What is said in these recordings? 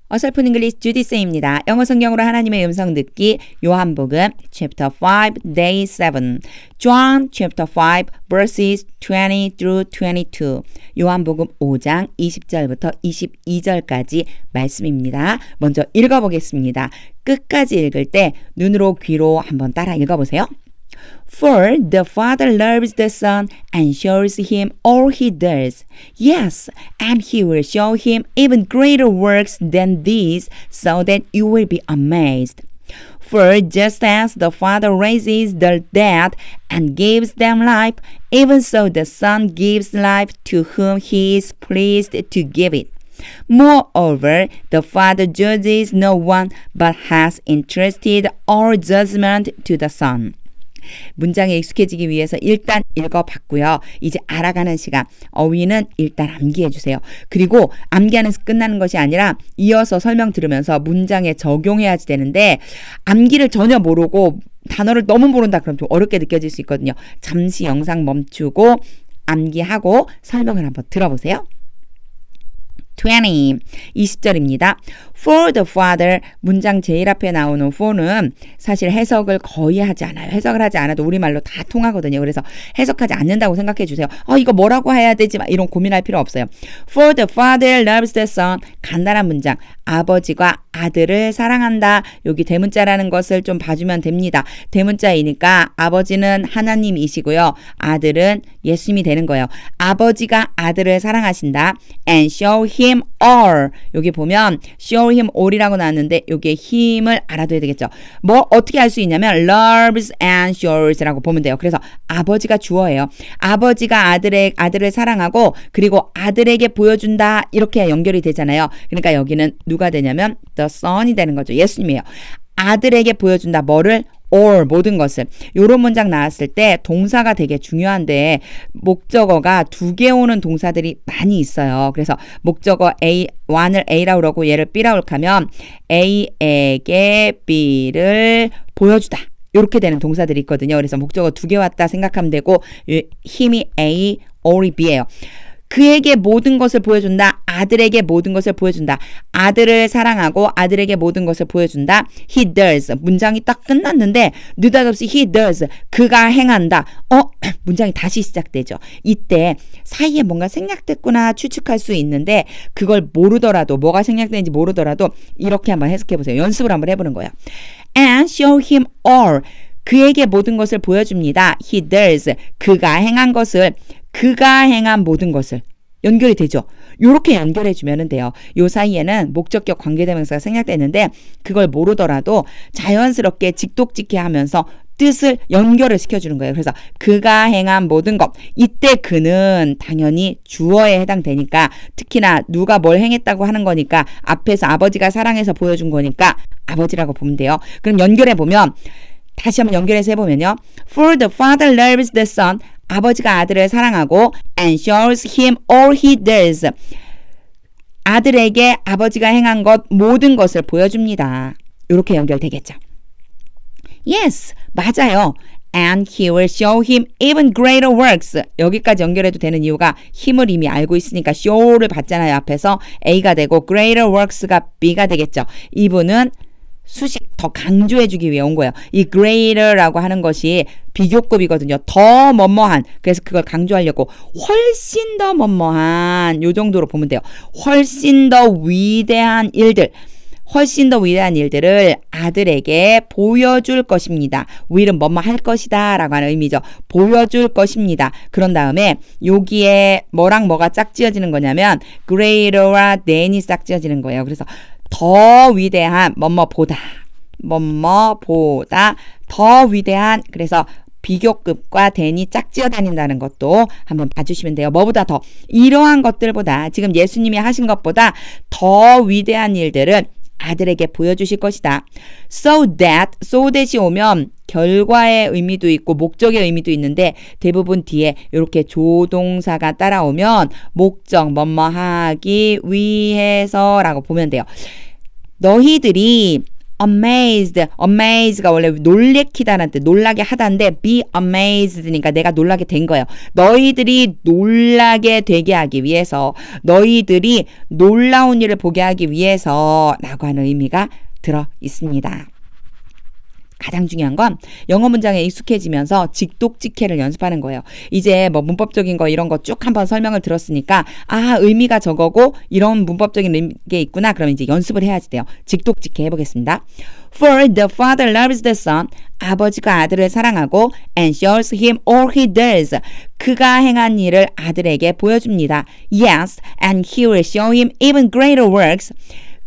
어설픈 잉글리시 주디쌤입니다. 영어 성경으로 하나님의 음성 듣기 요한복음 chapter 5 day 7 John chapter 5 verses 20 through 22 요한복음 5장 20절부터 22절까지 말씀입니다. 먼저 읽어보겠습니다. 끝까지 읽을 때 눈으로 귀로 한번 따라 읽어보세요. For the Father loves the Son and shows him all he does. Yes, and he will show him even greater works than these, so that you will be amazed. For just as the Father raises the dead and gives them life, even so the Son gives life to whom he is pleased to give it. Moreover, the Father judges no one, but has entrusted all judgment to the Son. 문장에 익숙해지기 위해서 일단 읽어봤고요. 이제 알아가는 시간. 어휘는 일단 암기해주세요. 그리고 암기하는 끝나는 것이 아니라 이어서 설명 들으면서 문장에 적용해야지 되는데 암기를 전혀 모르고 단어를 너무 모른다 그러면 좀 어렵게 느껴질 수 있거든요. 잠시 영상 멈추고 암기하고 설명을 한번 들어보세요. 20절입니다. For the Father, 문장 제일 앞에 나오는 for는 사실 해석을 거의 하지 않아요. 해석을 하지 않아도 우리말로 다 통하거든요. 그래서 해석하지 않는다고 생각해 주세요. 이거 뭐라고 해야 되지? 이런 고민할 필요 없어요. For the Father loves the Son. 간단한 문장. 아버지가 아들을 사랑한다. 여기 대문자라는 것을 좀 봐주면 됩니다. 대문자이니까 아버지는 하나님이시고요. 아들은 예수님이 되는 거예요. 아버지가 아들을 사랑하신다. And show him all. 여기 보면 show him all이라고 나왔는데 여기에 힘을 알아둬야 되겠죠. 뭐 어떻게 할 수 있냐면 loves and shows라고 보면 돼요. 그래서 아버지가 주어예요. 아버지가 아들을 사랑하고 그리고 아들에게 보여준다. 이렇게 연결이 되잖아요. 그러니까 여기는 누가 되냐면 the son이 되는 거죠. 예수님이에요. 아들에게 보여준다. 뭐를? all 모든 것을. 이런 문장 나왔을 때 동사가 되게 중요한데 목적어가 두 개 오는 동사들이 많이 있어요. 그래서 목적어 A1을 A라고 그러고 얘를 B라고 하면 A에게 B를 보여주다. 이렇게 되는 동사들이 있거든요. 그래서 목적어 두 개 왔다 생각하면 되고 힘이 A, all이 B예요. 그에게 모든 것을 보여준다. 아들에게 모든 것을 보여준다. 아들을 사랑하고 아들에게 모든 것을 보여준다. He does. 문장이 딱 끝났는데 느닷없이 he does. 그가 행한다. 문장이 다시 시작되죠. 이때 사이에 뭔가 생략됐구나 추측할 수 있는데 그걸 모르더라도 뭐가 생략되는지 모르더라도 이렇게 한번 해석해 보세요. 연습을 한번 해보는 거예요. And show him all. 그에게 모든 것을 보여줍니다. He does. 그가 행한 것을 그가 행한 모든 것을 연결이 되죠. 이렇게 연결해 주면 돼요. 요 사이에는 목적격 관계대명사가 생략되는데 그걸 모르더라도 자연스럽게 직독직해 하면서 뜻을 연결을 시켜주는 거예요. 그래서 그가 행한 모든 것. 이때 그는 당연히 주어에 해당되니까 특히나 누가 뭘 행했다고 하는 거니까 앞에서 아버지가 사랑해서 보여준 거니까 아버지라고 보면 돼요. 그럼 연결해 보면 다시 한번 연결해서 해보면요. For the Father loves the Son. 아버지가 아들을 사랑하고 and shows him all he does. 아들에게 아버지가 행한 것 모든 것을 보여줍니다. 이렇게 연결되겠죠. Yes, 맞아요. And he will show him even greater works. 여기까지 연결해도 되는 이유가 힘을 이미 알고 있으니까 show를 받잖아요. 앞에서 A가 되고 greater works가 B가 되겠죠. 이분은 수식 더 강조해주기 위해 온 거예요. 이 greater라고 하는 것이 비교급이거든요. 더 뭐뭐한. 그래서 그걸 강조하려고 훨씬 더 뭐뭐한 요 정도로 보면 돼요. 훨씬 더 위대한 일들. 훨씬 더 위대한 일들을 아들에게 보여줄 것입니다. will은 뭐뭐 할 것이다 라고 하는 의미죠. 보여줄 것입니다. 그런 다음에 여기에 뭐랑 뭐가 짝지어지는 거냐면 greater와 than이 짝지어지는 거예요. 그래서 더 위대한 뭐뭐보다 더 위대한 그래서 비교급과 than이 짝지어 다닌다는 것도 한번 봐주시면 돼요. 뭐보다 더 이러한 것들보다 지금 예수님이 하신 것보다 더 위대한 일들은 아들에게 보여주실 것이다. So that이 오면 결과의 의미도 있고 목적의 의미도 있는데 대부분 뒤에 이렇게 조동사가 따라오면 목적 뭐뭐 하기 위해서라고 보면 돼요. 너희들이 amaze가 원래 놀래키다라는 뜻, 놀라게 하다인데 be amazed니까 내가 놀라게 된 거예요. 너희들이 놀라게 되게 하기 위해서, 너희들이 놀라운 일을 보게 하기 위해서 라고 하는 의미가 들어 있습니다. 가장 중요한 건 영어 문장에 익숙해지면서 직독직해를 연습하는 거예요. 이제 뭐 문법적인 거 이런 거 쭉 한번 설명을 들었으니까 의미가 저거고 이런 문법적인 게 있구나. 그러면 이제 연습을 해야지 돼요. 직독직해 해보겠습니다. For the father loves the son. 아버지가 아들을 사랑하고 and shows him all he does. 그가 행한 일을 아들에게 보여줍니다. Yes, and he will show him even greater works.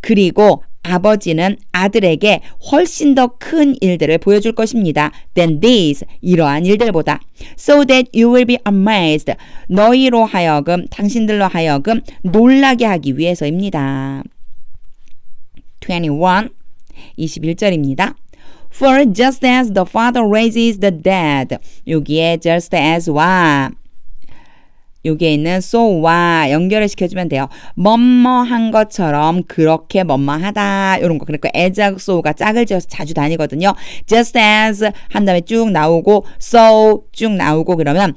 그리고 아버지는 아들에게 훨씬 더 큰 일들을 보여줄 것입니다. Than these, 이러한 일들보다. So that you will be amazed. 너희로 하여금, 당신들로 하여금 놀라게 하기 위해서입니다. 21절입니다. For just as the Father raises the dead. 여기에 just as와 여기에 있는 so와 연결을 시켜주면 돼요. 뭐뭐한 것처럼 그렇게 뭐뭐하다 이런 거. 그러니까 as, so가 짝을 지어서 자주 다니거든요. just as 한 다음에 쭉 나오고 so 쭉 나오고 그러면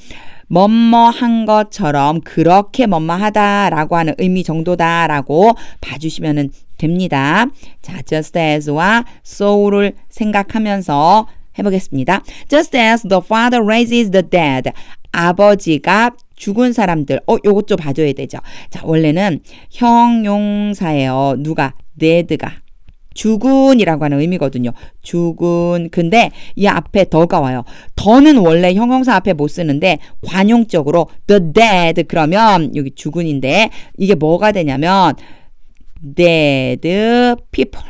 뭐뭐한 것처럼 그렇게 뭐뭐하다라고 하는 의미 정도다라고 봐주시면 됩니다. 자, just as와 so를 생각하면서 해보겠습니다. Just as the father raises the dead. 아버지가 죽은 사람들, 요것 좀 봐줘야 되죠. 자, 원래는 형용사예요. 누가? dead가. 죽은이라고 하는 의미거든요. 죽은. 근데 이 앞에 더가 와요. 더는 원래 형용사 앞에 못 쓰는데 관용적으로 the dead 그러면 여기 죽은인데 이게 뭐가 되냐면 dead people.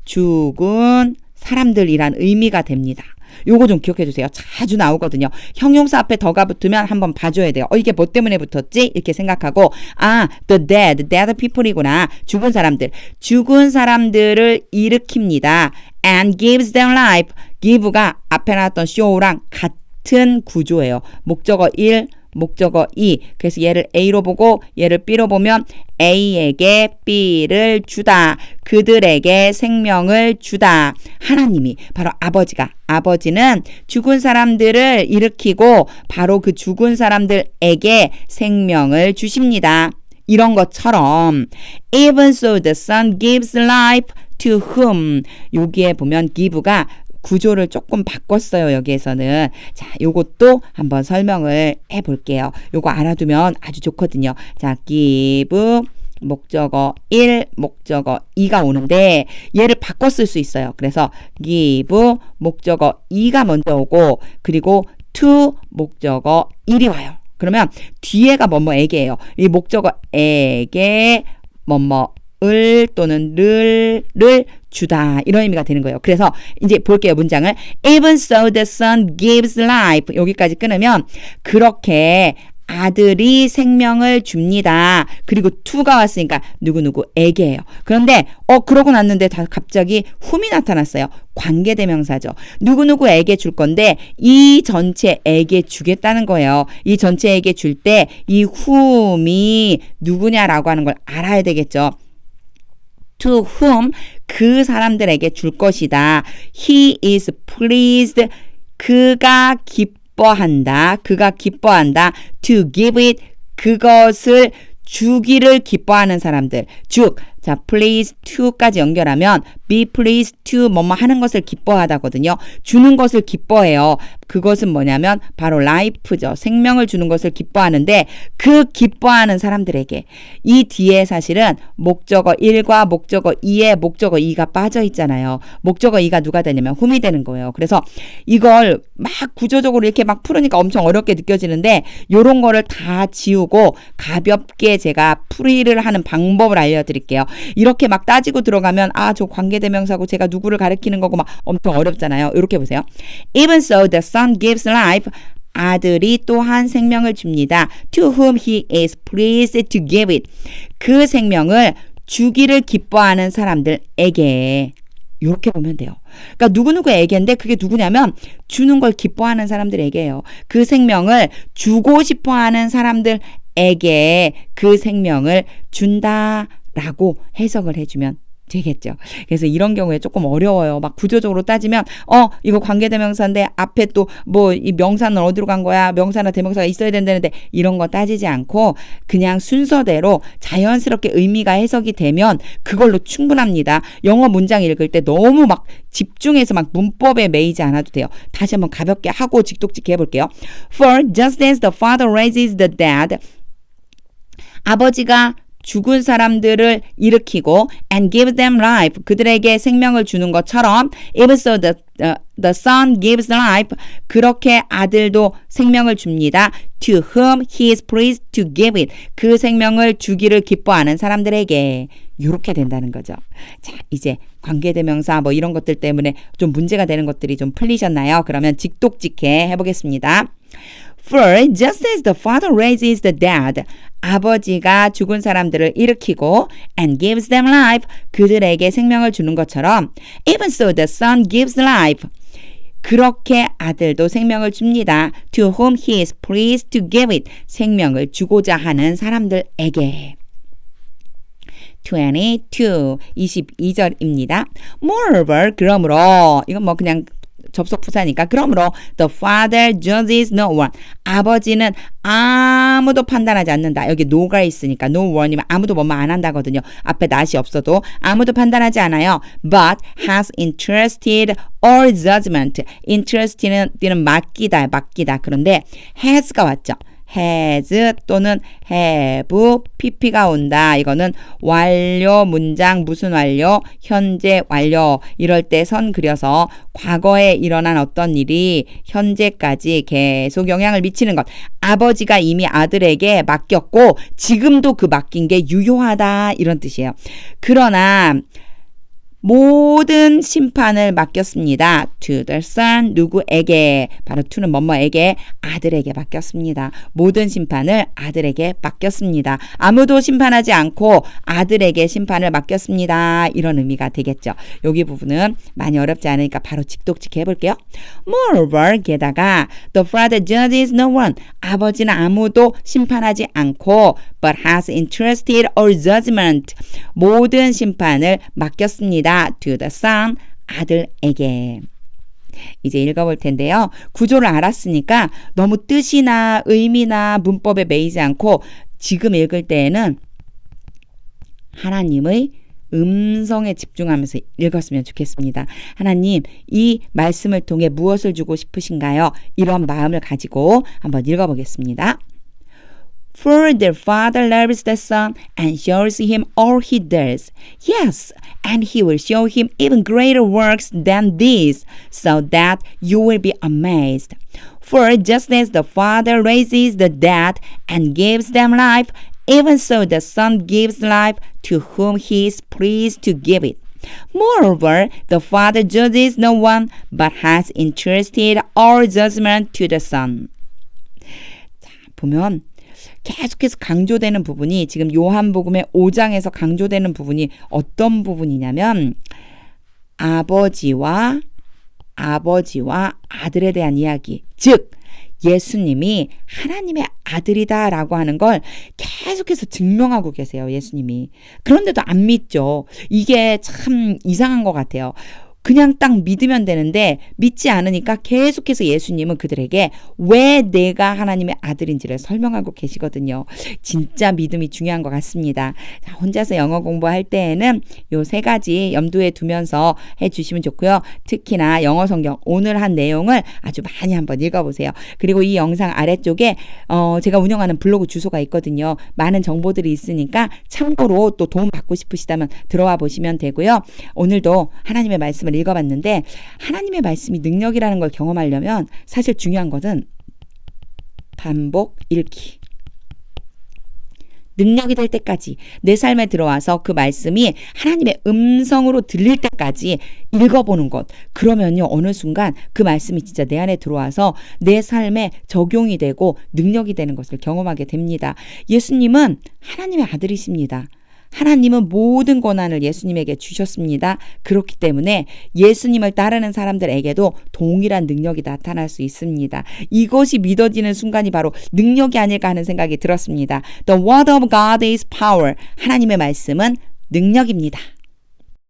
죽은 사람들이란 의미가 됩니다. 요거 좀 기억해 주세요. 자주 나오거든요. 형용사 앞에 더가 붙으면 한번 봐줘야 돼요. 이게 뭐 때문에 붙었지? 이렇게 생각하고 the dead people이구나. 죽은 사람들. 죽은 사람들을 일으킵니다. and gives them life. give가 앞에 나왔던 show랑 같은 구조예요. 목적어 1, 목적어 2. 그래서 얘를 A로 보고 얘를 B로 보면 A에게 B를 주다. 그들에게 생명을 주다. 하나님이 바로 아버지는 죽은 사람들을 일으키고 바로 그 죽은 사람들에게 생명을 주십니다. 이런 것처럼 even so the son gives life to whom. 여기에 보면 give가 구조를 조금 바꿨어요. 여기에서는. 자, 요것도 한번 설명을 해볼게요. 요거 알아두면 아주 좋거든요. 자, give 목적어 1, 목적어 2가 오는데 얘를 바꿔 쓸 수 있어요. 그래서 give 목적어 2가 먼저 오고 그리고 to 목적어 1이 와요. 그러면 뒤에가 뭐뭐에게예요. 이 목적어에게 뭐뭐을 또는 를 주다 이런 의미가 되는 거예요. 그래서 이제 볼게요. 문장을 even so the son gives life 여기까지 끊으면 그렇게 아들이 생명을 줍니다. 그리고 to가 왔으니까 누구누구에게예요. 그런데 그러고 났는데 갑자기 whom이 나타났어요. 관계대명사죠. 누구누구에게 줄 건데 이 전체에게 주겠다는 거예요. 이 전체에게 줄 때 이 whom이 누구냐라고 하는 걸 알아야 되겠죠. To whom 그 사람들에게 줄 것이다. He is pleased 그가 기뻐한다. To give it 그것을 주기를 기뻐하는 사람들. 자, please to까지 연결하면 be pleased to 뭐뭐 하는 것을 기뻐하다거든요. 주는 것을 기뻐해요. 그것은 뭐냐면 바로 life죠. 생명을 주는 것을 기뻐하는데 그 기뻐하는 사람들에게 이 뒤에 사실은 목적어 1과 목적어 2에 목적어 2가 빠져 있잖아요. 목적어 2가 누가 되냐면 whom이 되는 거예요. 그래서 이걸 막 구조적으로 이렇게 막 풀으니까 엄청 어렵게 느껴지는데 요런 거를 다 지우고 가볍게 제가 풀이를 하는 방법을 알려드릴게요. 이렇게 막 따지고 들어가면 저 관계대명사고 제가 누구를 가리키는 거고 막 엄청 어렵잖아요. 이렇게 보세요. Even so the son gives life. 아들이 또한 생명을 줍니다. To whom he is pleased to give it. 그 생명을 주기를 기뻐하는 사람들에게. 이렇게 보면 돼요. 그러니까 누구누구에게인데 그게 누구냐면 주는 걸 기뻐하는 사람들에게예요. 그 생명을 주고 싶어하는 사람들에게 그 생명을 준다라고 해석을 해주면 되겠죠. 그래서 이런 경우에 조금 어려워요. 막 구조적으로 따지면 이거 관계대명사인데 앞에 또 뭐 이 명사는 어디로 간 거야? 명사나 대명사가 있어야 된다는데 이런 거 따지지 않고 그냥 순서대로 자연스럽게 의미가 해석이 되면 그걸로 충분합니다. 영어 문장 읽을 때 너무 막 집중해서 막 문법에 매이지 않아도 돼요. 다시 한번 가볍게 하고 직독직해 해볼게요. For just as the father raises the dead, 아버지가 죽은 사람들을 일으키고 and give them life, 그들에게 생명을 주는 것처럼 even so the son gives life, 그렇게 아들도 생명을 줍니다. to whom he is pleased to give it, 그 생명을 주기를 기뻐하는 사람들에게. 이렇게 된다는 거죠. 자, 이제 관계대명사 뭐 이런 것들 때문에 좀 문제가 되는 것들이 좀 풀리셨나요? 그러면 직독직해 해보겠습니다. For just as the father raises the dead, 아버지가 죽은 사람들을 일으키고 and gives them life, 그들에게 생명을 주는 것처럼 even so the son gives life, 그렇게 아들도 생명을 줍니다. To whom he is pleased to give it, 생명을 주고자 하는 사람들에게. 22절입니다. Moreover, 그러므로 이건 뭐 그냥 접속 부사니까 그러므로 the father judges no one, 아버지는 아무도 판단하지 않는다. 여기 no가 있으니까 no one이면 아무도 뭐뭐 안 한다거든요. 앞에 not이 없어도 아무도 판단하지 않아요. But has entrusted all judgment. entrusted는 맡기다. 그런데 has가 왔죠. has 또는 have, pp가 온다. 이거는 완료 문장, 무슨 완료, 현재 완료. 이럴 때 선 그려서 과거에 일어난 어떤 일이 현재까지 계속 영향을 미치는 것. 아버지가 이미 아들에게 맡겼고 지금도 그 맡긴 게 유효하다. 이런 뜻이에요. 그러나 모든 심판을 맡겼습니다. To the son, 누구에게, 바로 to는 뭐뭐에게, 아들에게 맡겼습니다. 모든 심판을 아들에게 맡겼습니다. 아무도 심판하지 않고 아들에게 심판을 맡겼습니다. 이런 의미가 되겠죠. 여기 부분은 많이 어렵지 않으니까 바로 직독직해 해볼게요. Moreover, 게다가 the father judges no one, 아버지는 아무도 심판하지 않고 but has entrusted all judgment, 모든 심판을 맡겼습니다. To the son, 아들에게. 이제 읽어볼 텐데요. 구조를 알았으니까 너무 뜻이나 의미나 문법에 매이지 않고 지금 읽을 때에는 하나님의 음성에 집중하면서 읽었으면 좋겠습니다. 하나님, 이 말씀을 통해 무엇을 주고 싶으신가요? 이런 마음을 가지고 한번 읽어보겠습니다. For the Father loves the Son and shows him all he does. Yes, and he will show him even greater works than these, so that you will be amazed. For just as the Father raises the dead and gives them life, even so the Son gives life to whom he is pleased to give it. Moreover, the Father judges no one, but has entrusted all judgment to the Son. 자, 보면 계속해서 강조되는 부분이 지금 요한복음의 5장에서 강조되는 부분이 어떤 부분이냐면 아버지와 아들에 대한 이야기, 즉 예수님이 하나님의 아들이다라고 하는 걸 계속해서 증명하고 계세요. 예수님이. 그런데도 안 믿죠. 이게 참 이상한 것 같아요. 그냥 딱 믿으면 되는데 믿지 않으니까 계속해서 예수님은 그들에게 왜 내가 하나님의 아들인지를 설명하고 계시거든요. 진짜 믿음이 중요한 것 같습니다. 자, 혼자서 영어 공부할 때에는 요 세 가지 염두에 두면서 해주시면 좋고요. 특히나 영어 성경 오늘 한 내용을 아주 많이 한번 읽어보세요. 그리고 이 영상 아래쪽에 제가 운영하는 블로그 주소가 있거든요. 많은 정보들이 있으니까 참고로 또 도움 받고 싶으시다면 들어와 보시면 되고요. 오늘도 하나님의 말씀을 읽어봤는데 하나님의 말씀이 능력이라는 걸 경험하려면 사실 중요한 것은 반복 읽기. 능력이 될 때까지 내 삶에 들어와서 그 말씀이 하나님의 음성으로 들릴 때까지 읽어보는 것. 그러면요 어느 순간 그 말씀이 진짜 내 안에 들어와서 내 삶에 적용이 되고 능력이 되는 것을 경험하게 됩니다. 예수님은 하나님의 아들이십니다. 하나님은 모든 권한을 예수님에게 주셨습니다. 그렇기 때문에 예수님을 따르는 사람들에게도 동일한 능력이 나타날 수 있습니다. 이것이 믿어지는 순간이 바로 능력이 아닐까 하는 생각이 들었습니다. The word of God is power. 하나님의 말씀은 능력입니다.